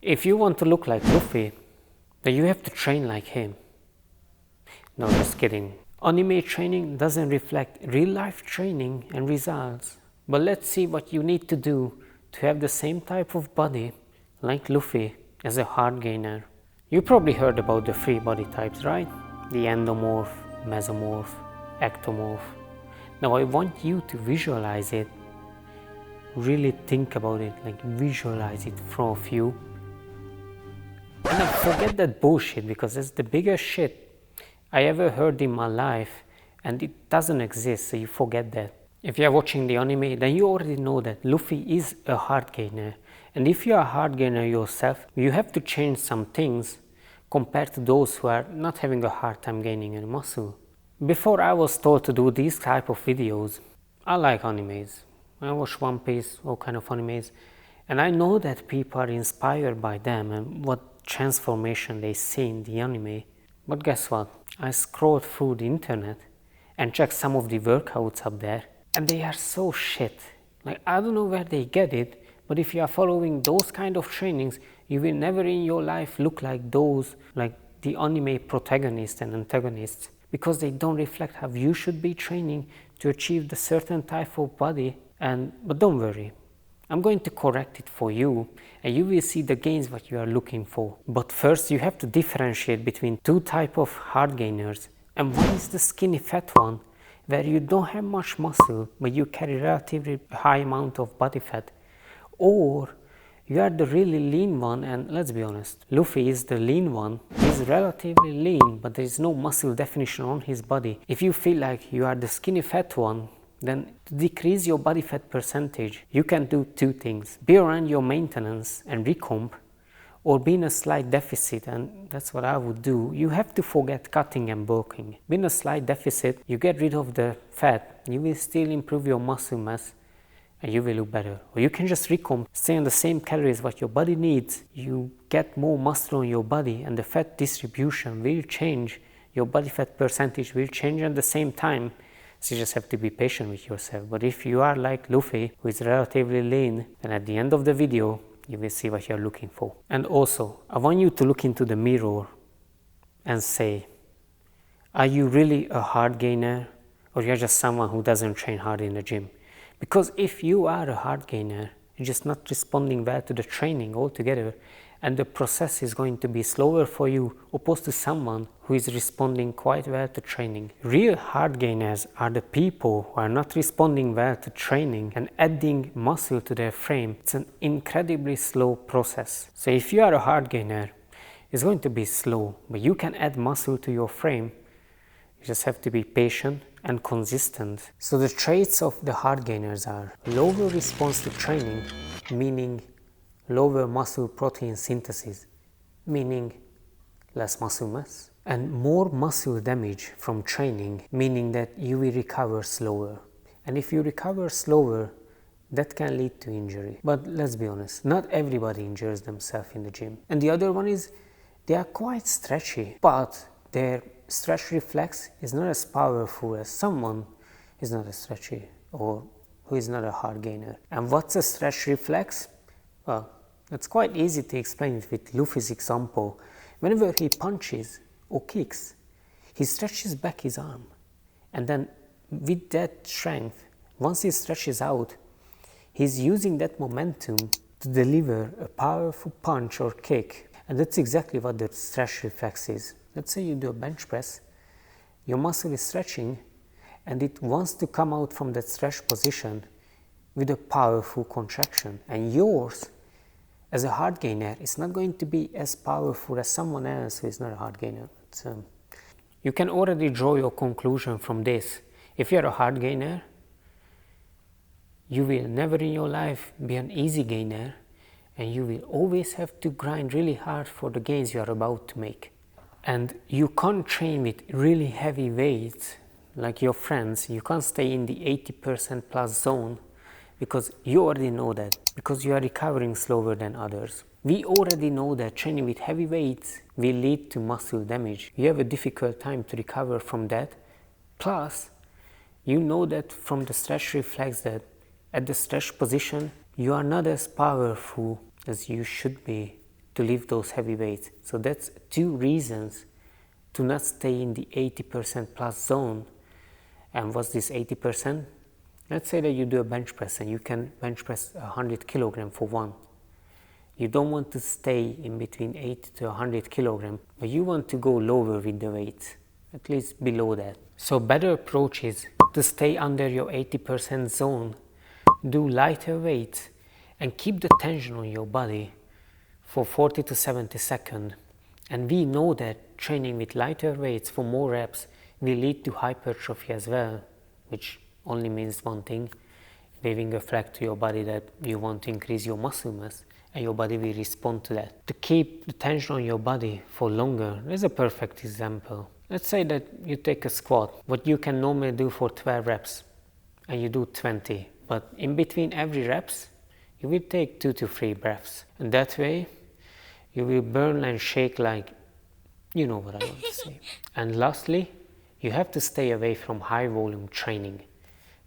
If you want to look like Luffy, then you have to train like him. No, just kidding. Anime training doesn't reflect real life training and results. But let's see what you need to do to have the same type of body like Luffy as a hard gainer. You probably heard about the 3 body types, right? The endomorph, mesomorph, ectomorph. Now I want you to visualize it. Really think about it, like visualize it from you. And then forget that bullshit, because it's the biggest shit I ever heard in my life, and it doesn't exist, so you forget that. If you are watching the anime, then you already know that Luffy is a hard gainer. And if you are a hard gainer yourself, you have to change some things compared to those who are not having a hard time gaining any muscle. Before I was told to do these type of videos, I like animes. I watch One Piece, all kind of animes, and I know that people are inspired by them and what transformation they see in the anime. But guess what? I scrolled through the internet and checked some of the workouts up there, and they are so shit. Like, I don't know where they get it, but if you are following those kind of trainings, you will never in your life look like those, like the anime protagonists and antagonists, because they don't reflect how you should be training to achieve the certain type of body. But don't worry, I'm going to correct it for you, and you will see the gains what you are looking for. But first you have to differentiate between 2 types of hard gainers, and one is the skinny fat one, where you don't have much muscle but you carry relatively high amount of body fat, or you are the really lean one. And let's be honest, Luffy is the lean one. He's relatively lean, but there is no muscle definition on his body. If you feel like you are the skinny fat one, then to decrease your body fat percentage, you can do 2 things. Be around your maintenance and recomp, or be in a slight deficit, and that's what I would do. You have to forget cutting and bulking. Be in a slight deficit, you get rid of the fat, you will still improve your muscle mass, and you will look better. Or you can just recomp, stay on the same calories what your body needs, you get more muscle on your body, and the fat distribution will change, your body fat percentage will change at the same time. So you just have to be patient with yourself. But if you are like Luffy, who is relatively lean, then at the end of the video, you will see what you're looking for. And also, I want you to look into the mirror and say, are you really a hard gainer, or you're just someone who doesn't train hard in the gym? Because if you are a hard gainer, you're just not responding well to the training altogether, and the process is going to be slower for you, opposed to someone who is responding quite well to training. Real hard gainers are the people who are not responding well to training and adding muscle to their frame. It's an incredibly slow process. So if you are a hard gainer, it's going to be slow, but you can add muscle to your frame. You just have to be patient and consistent. So the traits of the hard gainers are lower response to training, meaning lower muscle protein synthesis, meaning less muscle mass, and more muscle damage from training, meaning that you will recover slower. And if you recover slower, that can lead to injury. But let's be honest, not everybody injures themselves in the gym. And the other one is, they are quite stretchy, but their stretch reflex is not as powerful as someone who is not as stretchy or who is not a hard gainer. And what's a stretch reflex? Well, it's quite easy to explain it with Luffy's example. Whenever he punches or kicks, he stretches back his arm, and then with that strength, once he stretches out, he's using that momentum to deliver a powerful punch or kick. And that's exactly what the stretch reflex is. Let's say you do a bench press, your muscle is stretching, and it wants to come out from that stretch position with a powerful contraction, and yours as a hard gainer, it's not going to be as powerful as someone else who is not a hard gainer. You can already draw your conclusion from this. If you're a hard gainer, you will never in your life be an easy gainer, and you will always have to grind really hard for the gains you are about to make. And you can't train with really heavy weights like your friends. You can't stay in the 80% plus zone, because you already know that, because you are recovering slower than others. We already know that training with heavy weights will lead to muscle damage. You have a difficult time to recover from that. Plus, you know that from the stretch reflex that at the stretch position, you are not as powerful as you should be to lift those heavy weights. So that's 2 reasons to not stay in the 80% plus zone. And what's this 80%? Let's say that you do a bench press and you can bench press 100 kilogram for one. You don't want to stay in between 80 to 100 kilogram, but you want to go lower with the weights, at least below that. So better approach is to stay under your 80% zone, do lighter weights, and keep the tension on your body for 40 to 70 seconds. And we know that training with lighter weights for more reps will lead to hypertrophy as well, which only means one thing, waving a flag to your body that you want to increase your muscle mass, and your body will respond to that. To keep the tension on your body for longer, there's a perfect example. Let's say that you take a squat, what you can normally do for 12 reps, and you do 20, but in between every reps, you will take 2 to 3 breaths, and that way you will burn and shake like, you know what I want to say. And lastly, you have to stay away from high volume training.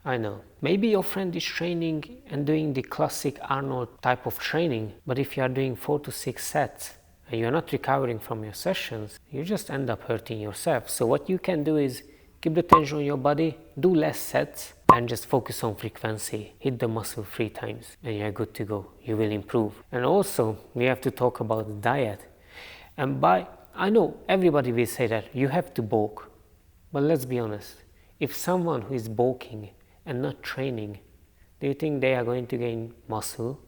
I know, maybe your friend is training and doing the classic Arnold type of training, but if you are doing 4 to 6 sets and you're not recovering from your sessions, you just end up hurting yourself. So what you can do is keep the tension on your body, do less sets, and just focus on frequency. Hit the muscle 3 times and you're good to go. You will improve. And also, we have to talk about the diet. And I know everybody will say that you have to bulk, but let's be honest. If someone who is bulking and not training, do you think they are going to gain muscle?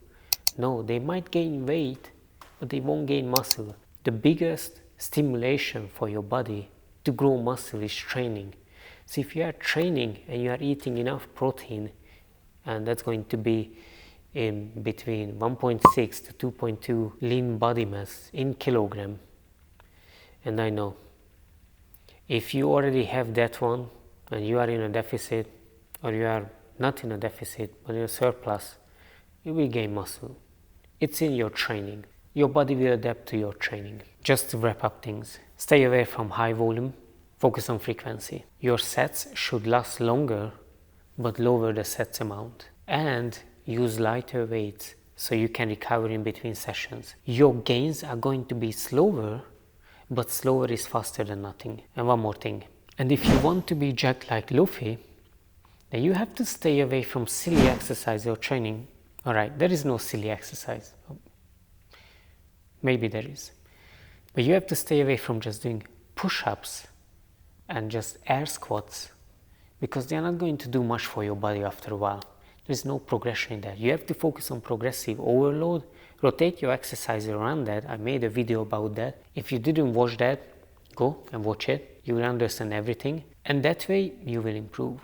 No, they might gain weight, but they won't gain muscle. The biggest stimulation for your body to grow muscle is training. So if you are training and you are eating enough protein, and that's going to be in between 1.6 to 2.2 lean body mass in kilogram, and I know if you already have that one and you are in a deficit, or you are not in a deficit but in a surplus, you will gain muscle. It's in your training. Your body will adapt to your training. Just to wrap up things, stay away from high volume, focus on frequency. Your sets should last longer, but lower the sets amount. And use lighter weights so you can recover in between sessions. Your gains are going to be slower, but slower is faster than nothing. And one more thing. And if you want to be jacked like Luffy, then you have to stay away from silly exercise or training. Alright, there is no silly exercise. Maybe there is. But you have to stay away from just doing push-ups and just air squats, because they are not going to do much for your body after a while. There is no progression in that. You have to focus on progressive overload, rotate your exercise around that. I made a video about that. If you didn't watch that, go and watch it. You will understand everything, and that way you will improve.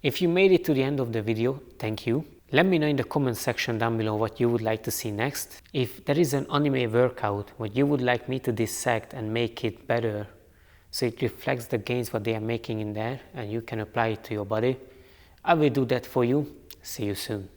If you made it to the end of the video, thank you. Let me know in the comment section down below what you would like to see next. If there is an anime workout what you would like me to dissect and make it better, so it reflects the gains what they are making in there and you can apply it to your body, I will do that for you. See you soon.